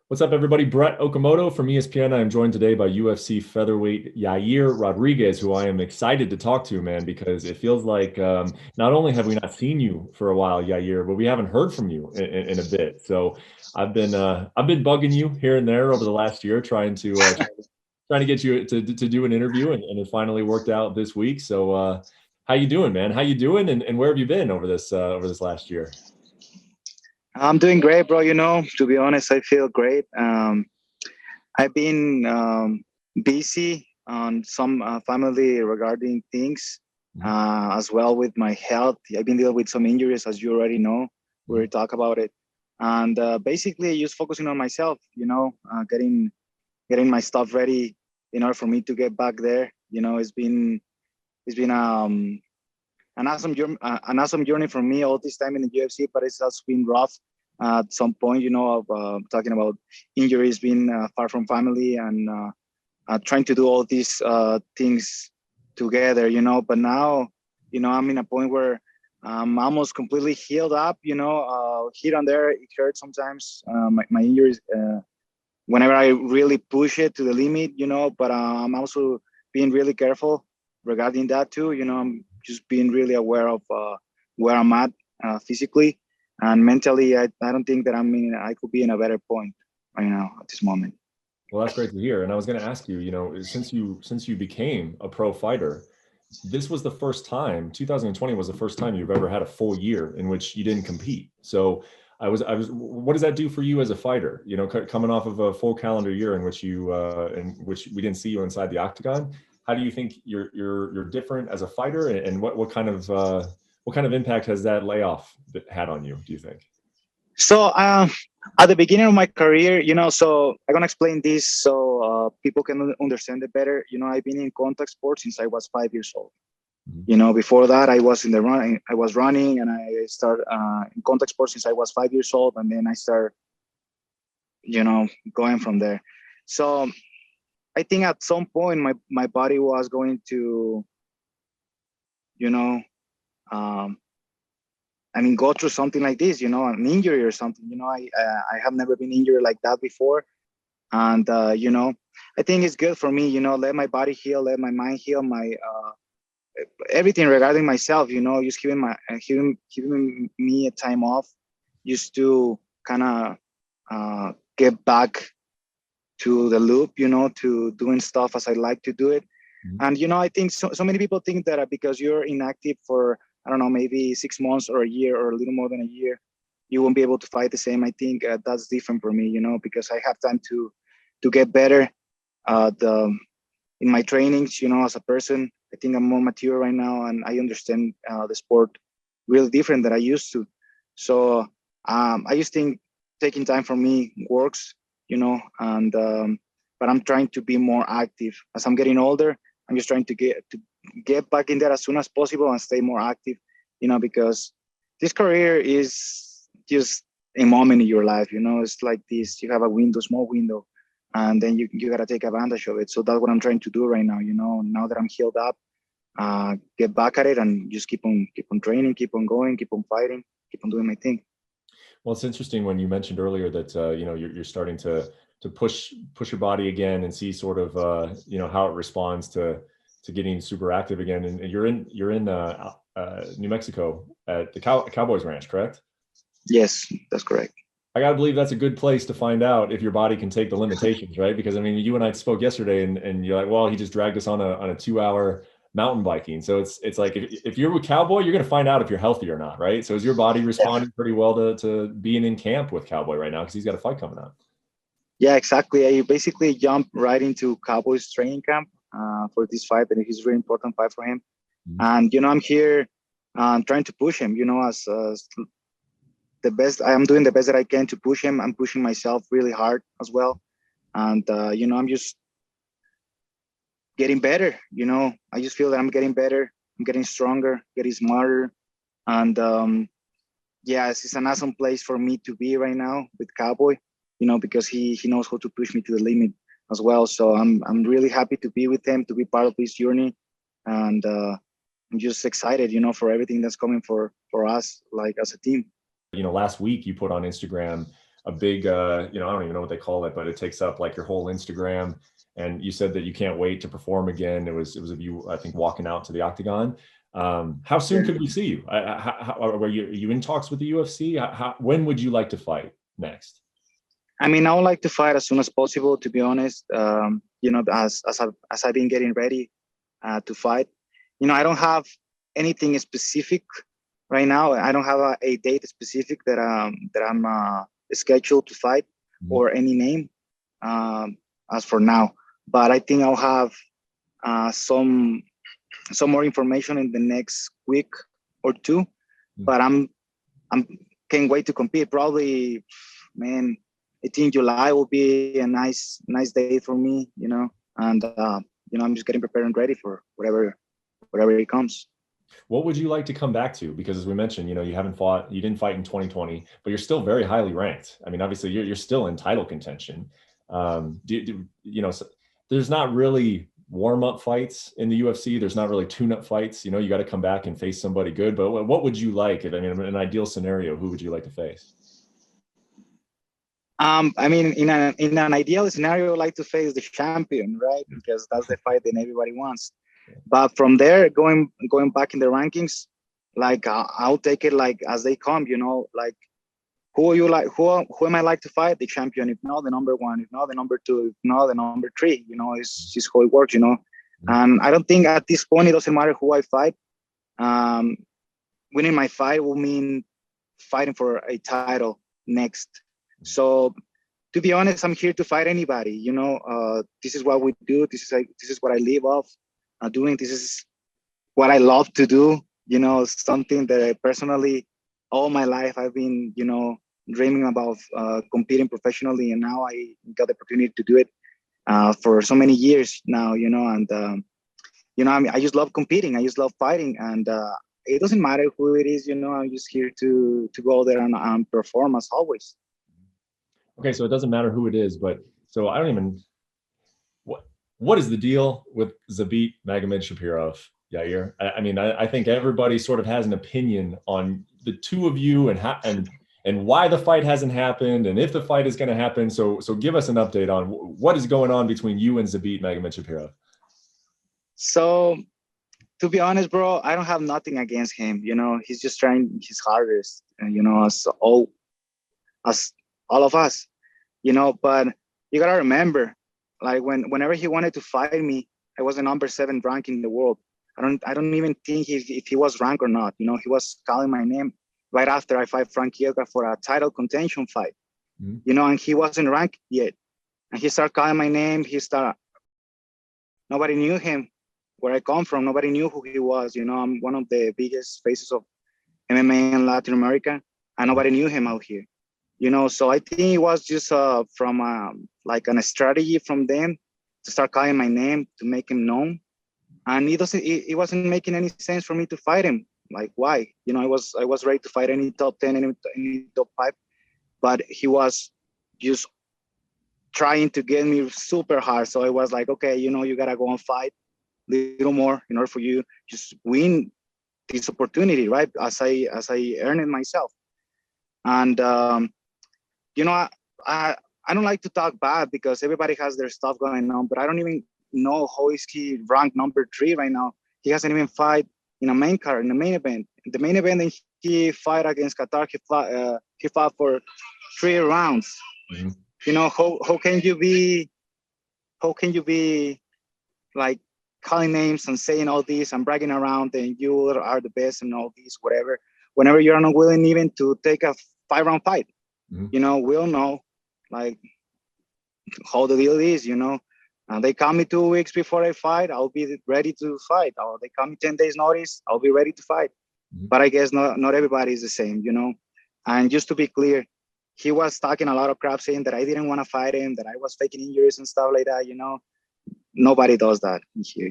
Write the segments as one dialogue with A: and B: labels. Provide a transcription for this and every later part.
A: What's up, everybody? Brett Okamoto from ESPN. I am joined today by UFC featherweight Yair Rodriguez, who I am excited to talk to, man, because it feels like not only have we not seen you for a while, Yair, but we haven't heard from you in a bit. So I've been bugging you here and there over the last year, trying to get you to do an interview, and it finally worked out this week. So how you doing, man? How you doing, and where have you been over this last year?
B: I'm doing great, bro. To be honest, I feel great. I've been busy on some family regarding things,
A: Mhm.
B: as well with my health. I've been dealing with some injuries, as you already know. We
A: Mhm.
B: talk about it, and basically just focusing on myself. Getting my stuff ready in order for me to get back there. It's been an awesome journey for me all this time in the UFC, but it's also been rough at some point, of talking about injuries, being far from family, and trying to do all these things together, But now, I'm in a point where I'm almost completely healed up, here and there, it hurts sometimes. My injuries, whenever I really push it to the limit, but I'm also being really careful regarding that too. I'm just being really aware of where I'm at physically and mentally. I don't think that I could be in a better point right now at this moment.
A: Well, that's great to hear. And I was going to ask you, since you became a pro fighter, this was the first time, 2020 was the first time you've ever had a full year in which you didn't compete. So what does that do for you as a fighter? Coming off of a full calendar year in which we didn't see you inside the octagon. How do you think you're different as a fighter, and what kind of impact has that layoff had on you, do you think?
B: So at the beginning of my career, so I'm gonna explain this so people can understand it better. I've been in contact sports since I was 5 years old.
A: Mhm.
B: Before that, I was in the running. I was running, and I started in contact sports since I was 5 years old, and then I started, going from there. So I think at some point, my body was going to, you know, um, go through something like this, an injury or something. I have never been injured like that before, and I think it's good for me. Let my body heal, let my mind heal, my everything regarding myself, just giving me a time off, just to kind of get back to the loop, to doing stuff as I like to do it.
A: Mhm.
B: And I think so many people think that because you're inactive for, I don't know, maybe 6 months or a year or a little more than a year, you won't be able to fight the same. I think that's different for me, because I have time to get better. The In my trainings, as a person, I think I'm more mature right now, and I understand the sport really different than I used to. So I just think taking time for me works, and but I'm trying to be more active as I'm getting older. I'm just trying to get back in there as soon as possible and stay more active, because this career is just a moment in your life. It's like this: you have a window, small window, and then you got to take advantage of it. So that's what I'm trying to do right now. Now that I'm healed up, get back at it and just keep on training, keep on going, keep on fighting, keep on doing my thing.
A: Well, it's interesting when you mentioned earlier that you're starting to push your body again and see sort of how it responds to getting super active again. And you're in New Mexico at the Cowboys Ranch, correct?
B: Yes, that's correct.
A: I gotta believe that's a good place to find out if your body can take the limitations, right? Because I mean, you and I spoke yesterday, and you're like, well, he just dragged us on a 2 hour mountain biking. So it's like if you're a cowboy, you're gonna find out if you're healthy or not, right? So is your body responding pretty well to being in camp with Cowboy right now because he's got a fight coming up?
B: Yeah, exactly. I basically jumped right into Cowboys training camp for this fight, and it's a very important fight for him.
A: Mhm.
B: And I'm here trying to push him. As the best. I am doing the best that I can to push him. I'm pushing myself really hard as well, and I'm just getting better. I just feel that I'm getting better. I'm getting stronger, getting smarter, and yeah, it's an awesome place for me to be right now with Cowboy. Because he knows how to push me to the limit as well. So I'm really happy to be with him, to be part of this journey, and I'm just excited, for everything that's coming for us, like as a team.
A: Last week you put on Instagram a big, I don't even know what they call it, but it takes up like your whole Instagram. And you said that you can't wait to perform again. It was of you, I think, walking out to the Octagon. How soon could we see you? Were you in talks with the UFC? When would you like to fight next?
B: I mean, I would like to fight as soon as possible, to be honest. As I've been getting ready to fight, I don't have anything specific right now. I don't have a date specific that I'm scheduled to fight, or any name as for now. But I think I'll have some more information in the next week or two. But I'm can't wait to compete. Probably, man, I think July will be a nice day for me, and I'm just getting prepared and ready for whatever it comes.
A: What would you like to come back to? Because as we mentioned, you didn't fight in 2020, but you're still very highly ranked. I mean, obviously you're still in title contention. There's not really warm-up fights in the UFC. There's not really tune-up fights. You got to come back and face somebody good. But what would you like? I mean, in an ideal scenario, who would you like to face?
B: I mean, in an ideal scenario, I like to face the champion, right? Because that's the fight that everybody wants. But from there, going back in the rankings, like I'll take it like as they come, like who am I like to fight? The champion. If not, the number one. If not, the number two. If not, the number three. It's just how it works, And I don't think at this point it doesn't matter who I fight. Winning my fight will mean fighting for a title next. So, to be honest, I'm here to fight anybody. This is what we do. This is what I live off doing. This is what I love to do. Something that I personally, all my life, I've been, dreaming about competing professionally, and now I got the opportunity to do it for so many years now. And I just love competing. I just love fighting, and it doesn't matter who it is. I'm just here to go there and perform as always.
A: Okay, so it doesn't matter who it is, but so I don't even. What is the deal with Zabit Magomedsharipov, Yair? I mean, I think everybody sort of has an opinion on the two of you and why the fight hasn't happened and if the fight is going to happen. So give us an update on what is going on between you and Zabit Magomedsharipov. So,
B: to be honest, bro, I don't have nothing against him. He's just trying his hardest, as all of us, but you got to remember, like whenever he wanted to fight me, I was the number 7 rank in the world. I don't even think if he was ranked or not. He was calling my name right after I fight Frank Yoga for a title contention fight. And he wasn't ranked yet. And he started calling my name. Nobody knew him where I come from. Nobody knew who he was. I'm one of the biggest faces of MMA in Latin America, and nobody knew him out here. So I think it was just from like a strategy from them to start calling my name to make him known. And it wasn't making any sense for me to fight him. Like, why? I was ready to fight any top 10, any top 5, but he was just trying to get me super hard. So I was like, okay, you gotta go and fight a little more in order for you just win this opportunity, right? As I earn it myself. And I don't like to talk bad because everybody has their stuff going on, but I don't even know how is he ranked number 3 right now. He hasn't even fight in a main card, in the main event. In the main event, he fight against Qatar. He fought for 3 rounds. How can you be like calling names and saying all this and bragging around and you are the best and all this, whatever, whenever you're not willing even to take a 5-round fight? We all know like how the deal is, they call me 2 weeks before I fight, I'll be ready to fight. Or they call me 10 days notice, I'll be ready to fight. But I guess not everybody is the same, And just to be clear, he was talking a lot of crap saying that I didn't want to fight him, that I was faking injuries and stuff like that, Nobody does that here.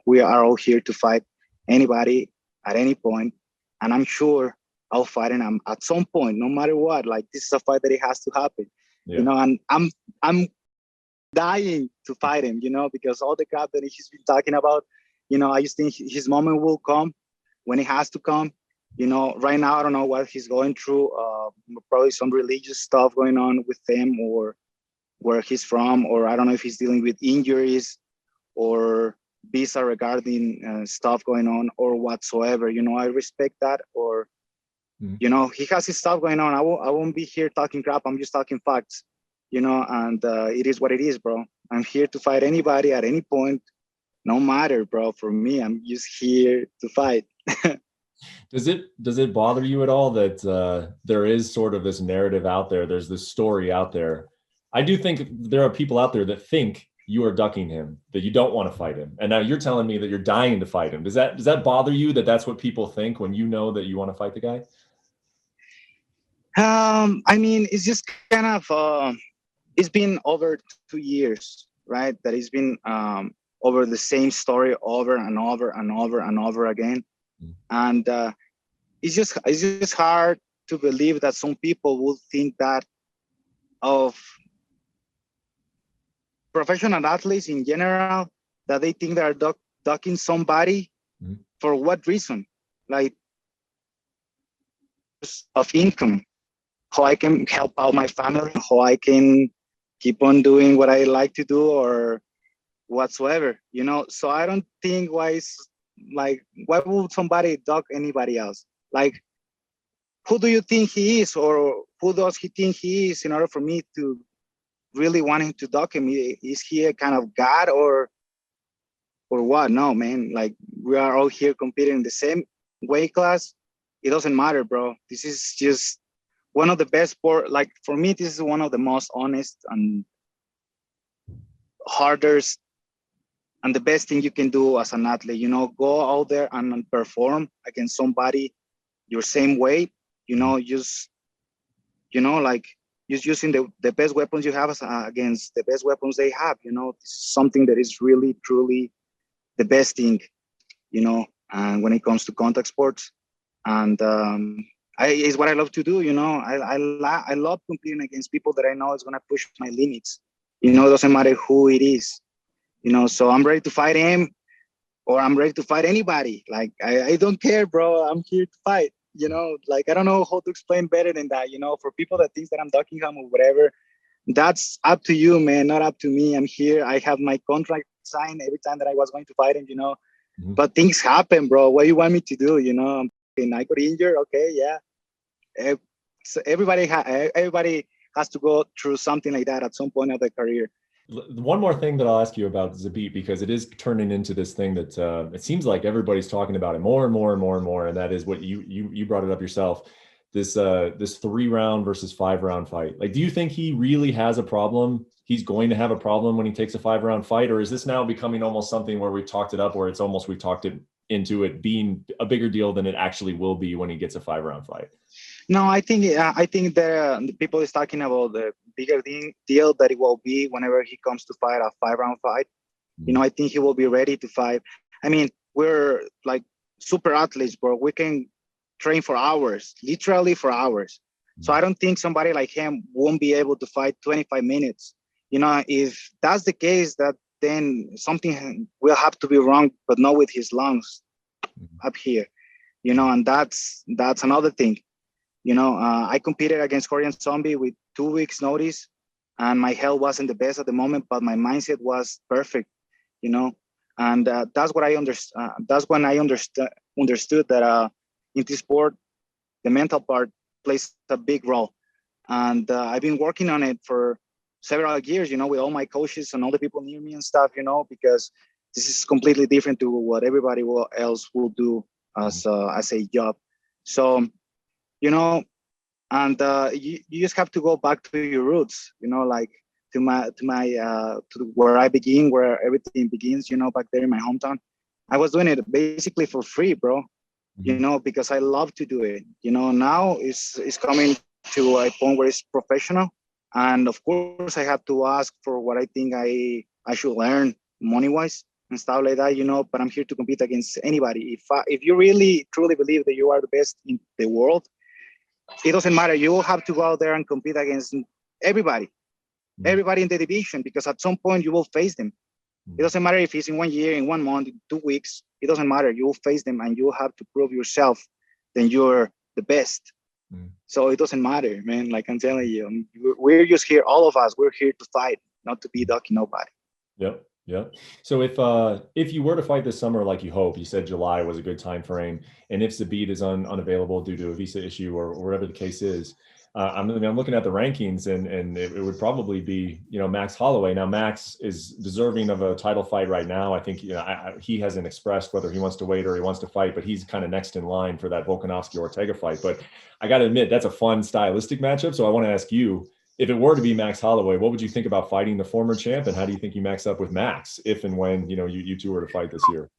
B: We are all here to fight anybody at any point. And I'm sure I'll fight him at some point, no matter what. Like, this is a fight that it has to happen, and I'm dying to fight him, because all the crap that he's been talking about, I just think his moment will come when it has to come. Right now, I don't know what he's going through. Probably some religious stuff going on with him, or where he's from, or I don't know if he's dealing with injuries or visa regarding stuff going on or whatsoever. I respect that. Or, he has his stuff going on. I won't be here talking crap. I'm just talking facts, and it is what it is, bro. I'm here to fight anybody at any point, no matter, bro. For me, I'm just here to fight.
A: Does it bother you at all that there is sort of this narrative out there? There's this story out there. I do think there are people out there that think you are ducking him, that you don't want to fight him, and now you're telling me that you're dying to fight him. Does that bother you that that's what people think when you know that you want to fight the guy?
B: I mean, it's just kind of it's been over 2 years, right? That it's been over the same story over and over and over and over again, and it's just hard to believe that some people would think that of professional athletes in general, that they think they're ducking somebody. For what reason? Like, of income, how I can help out my family, how I can keep on doing what I like to do or whatsoever, So I don't think why would somebody duck anybody else? Like, who do you think he is, or who does he think he is in order for me to really want him to duck him? Is he a kind of god or what? No, man. Like, we are all here competing in the same weight class. It doesn't matter, bro. This is just one of the best sport. Like, for me, this is one of the most honest and hardest and the best thing you can do as an athlete. Go out there and perform against somebody your same weight. Just like, just using the best weapons you have against the best weapons they have. This is something that is really, truly the best thing, and when it comes to contact sports. And it's what I love to do. I love competing against people that I know is going to push my limits. It doesn't matter who it is, so I'm ready to fight him, or I'm ready to fight anybody. Like, I don't care, bro. I'm here to fight. Like, I don't know how to explain better than that. For people that think that I'm ducking him or whatever, that's up to you, man, not up to me. I'm here. I have my contract signed every time that I was going to fight him, but things happen, bro. What do you want me to do? I got injured. Okay, yeah. So everybody has to go through something like that at some point of their career.
A: One more thing that I'll ask you about Zabit, because it is turning into this thing that it seems like everybody's talking about it more and more and more and more, and that is what you brought it up yourself. This 3-round versus 5-round fight. Like, do you think he really has a problem? He's going to have a problem when he takes a 5-round fight, or is this now becoming almost something where we've talked it up, where it's almost we've talked it into it being a bigger deal than it actually will be when he gets a 5-round fight?
B: No, I think the people is talking about the bigger deal that it will be whenever he comes to fight a 5-round fight. I think he will be ready to fight. I mean, we're like super athletes, bro. We can train for hours, literally for hours. So I don't think somebody like him won't be able to fight 25 minutes. If that's the case, that then something will have to be wrong, but not with his lungs up here, and that's another thing. I competed against Korean Zombie with 2 weeks notice, and my health wasn't the best at the moment, but my mindset was perfect, and that's what I understand. That's when I understood that in this sport, the mental part plays a big role. And I've been working on it for several years, with all my coaches and all the people near me and stuff, because this is completely different to what everybody else will do as a job. So, and you just have to go back to your roots, like to where I begin, where everything begins, back there in my hometown. I was doing it basically for free, bro, because I love to do it. Now it's coming to a point where it's professional. And of course, I have to ask for what I think I should earn money-wise and stuff like that, but I'm here to compete against anybody. If you really, truly believe that you are the best in the world, it doesn't matter. You will have to go out there and compete against everybody in the division, because at some point you will face them. It doesn't matter if it's in 1 year, in 1 month, in 2 weeks. It doesn't matter. You will face them, and you will have to prove yourself then you're the best. So it doesn't matter, man. Like I'm telling you, we're just here, all of us. We're here to fight, not to be ducking nobody.
A: Yep. Yep. So if you were to fight this summer, like you hope, you said July was a good time frame, and if Zabit is unavailable due to a visa issue or whatever the case is, I'm looking at the rankings, and it would probably be, Max Holloway. Now Max is deserving of a title fight right now. I think he hasn't expressed whether he wants to wait or he wants to fight, but he's kind of next in line for that Volkanovski-Ortega fight. But I got to admit, that's a fun stylistic matchup. So I want to ask you, if it were to be Max Holloway, what would you think about fighting the former champ, and how do you think you match up with Max if and when you two were to fight this year?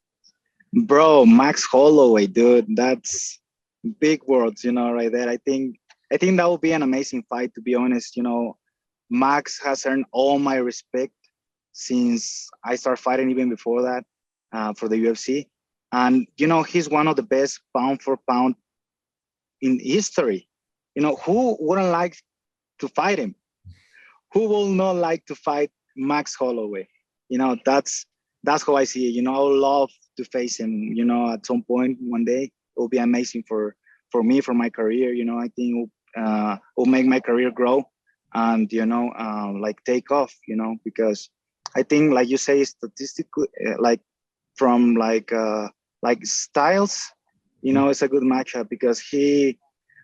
B: Bro, Max Holloway, dude, that's big words, right there. I think that would be an amazing fight, to be honest. Max has earned all my respect since I started fighting, even before that, for the UFC. And he's one of the best pound for pound in history. Who wouldn't like to fight him? Who will not like to fight Max Holloway? That's how I see it. I would love to face him, at some point one day. It will be amazing for me, for my career. I think it will make my career grow and, like take off, because I think, like you say, statistically, like from like styles, it's a good matchup, because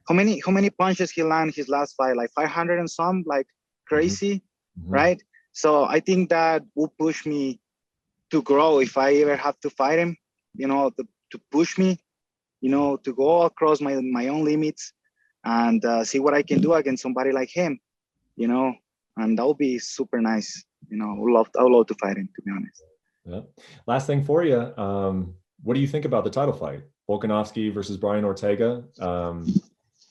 B: how many punches he landed his last fight? Like 500 and some, like crazy, right? So I think that will push me to grow if I ever have to fight him, to push me, to go across my own limits and see what I can do against somebody like him, and that would be super nice. I would love to fight him, to be honest.
A: Yeah. Last thing for you, what do you think about the title fight? Volkanovski versus Brian Ortega.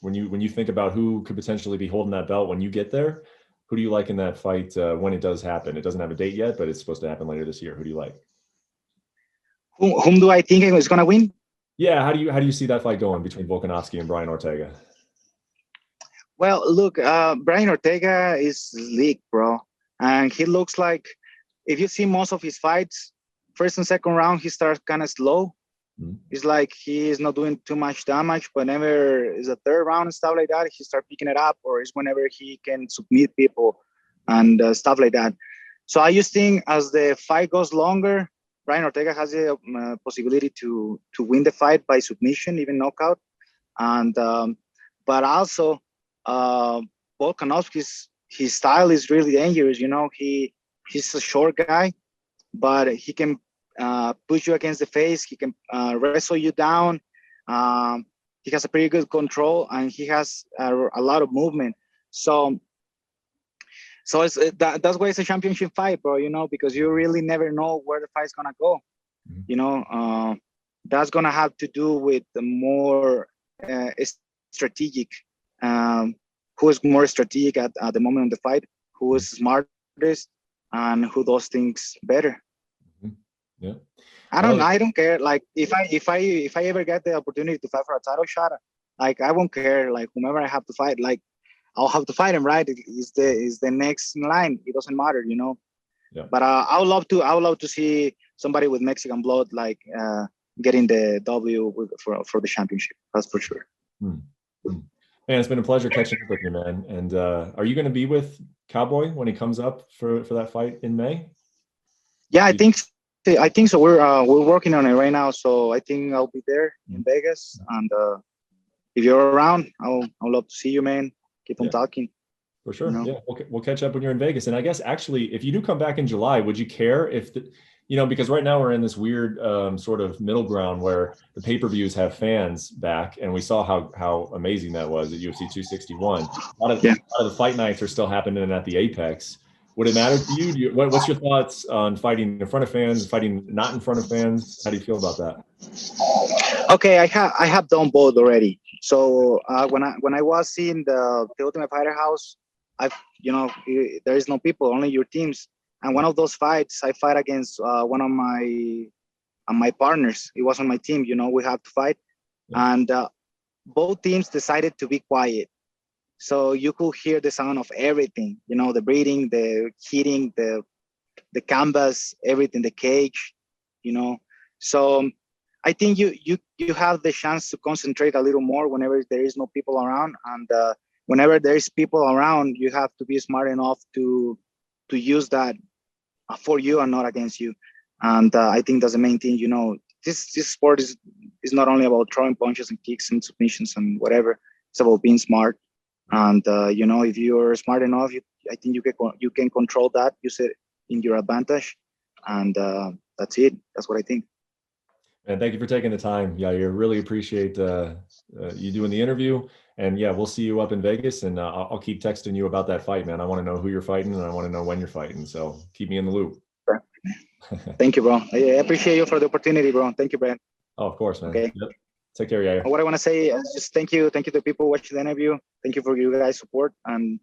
A: When you think about who could potentially be holding that belt when you get there, who do you like in that fight when it does happen? It doesn't have a date yet, but it's supposed to happen later this year. Who do you like?
B: Whom do I think is going to win?
A: Yeah, how do you see that fight going between Volkanovski and Brian Ortega?
B: Well, look, Brian Ortega is slick, bro, and he looks like, if you see most of his fights, first and second round, he starts kind of slow. It's like he is not doing too much damage. Whenever it's a third round and stuff like that, he starts picking it up, or it's whenever he can submit people and stuff like that. So I just think as the fight goes longer, Brian Ortega has the possibility to win the fight by submission, even knockout. And but also Volkanovski's his style is really dangerous. He's a short guy, but he can push you against the face. He can wrestle you down. He has a pretty good control, and he has a lot of movement. So that's why it's a championship fight, bro. Because you really never know where the fight's gonna go. That's gonna have to do with the more strategic. Who is more strategic at the moment of the fight? Who is smartest, and who does things better?
A: Yeah.
B: I don't care. Like if I ever get the opportunity to fight for a title shot, like I won't care. Like whomever I have to fight, like I'll have to fight him, right? Is the next in line. It doesn't matter,
A: Yeah.
B: But I would love to see somebody with Mexican blood, like getting the W for the championship. That's for sure.
A: Man, it's been a pleasure catching up with you, man. And are you going to be with Cowboy when he comes up for that fight in May?
B: Yeah, I think so. We're working on it right now, so I think I'll be there in Vegas. And if you're around, I'll love to see you, man. Keep on talking.
A: For sure. Yeah, we'll catch up when you're in Vegas. And I guess actually, if you do come back in July, would you care if because right now we're in this weird sort of middle ground where the pay-per-views have fans back, and we saw how amazing that was at UFC 261. A lot of the fight nights are still happening at the Apex. Would it matter to you? What's your thoughts on fighting in front of fans, fighting not in front of fans? How do you feel about that?
B: Okay, I have done both already. So when I was in the Ultimate Fighter house, there is no people, only your teams. And one of those fights, I fight against one of my partners. It was on my team. We have to fight, and both teams decided to be quiet. So you could hear the sound of everything, the breathing, the hitting, the canvas, everything, the cage, So I think you have the chance to concentrate a little more whenever there is no people around, and whenever there is people around, you have to be smart enough to use that for you and not against you. And I think that's the main thing. This sport is not only about throwing punches and kicks and submissions and whatever. It's about being smart. And if you're smart enough, I think you can control that, use it in your advantage, and that's it. That's what I think.
A: And thank you for taking the time, Yair. Really appreciate you doing the interview. And yeah, we'll see you up in Vegas, and I'll keep texting you about that fight, man. I want to know who you're fighting, and I want to know when you're fighting. So keep me in the loop.
B: Sure. Thank you, bro. I appreciate you for the opportunity, bro. Thank you, Brad.
A: Oh, of course, man.
B: Okay.
A: Yep. Take care, Yair.
B: What I want to say is just thank you to the people watching the interview. Thank you for your guys' support, and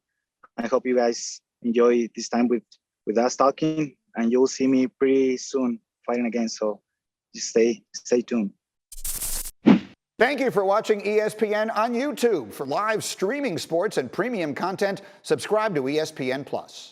B: I hope you guys enjoy this time with us talking. And you'll see me pretty soon fighting again. So just stay tuned.
C: Thank you for watching ESPN on YouTube. For live streaming sports and premium content, subscribe to ESPN+.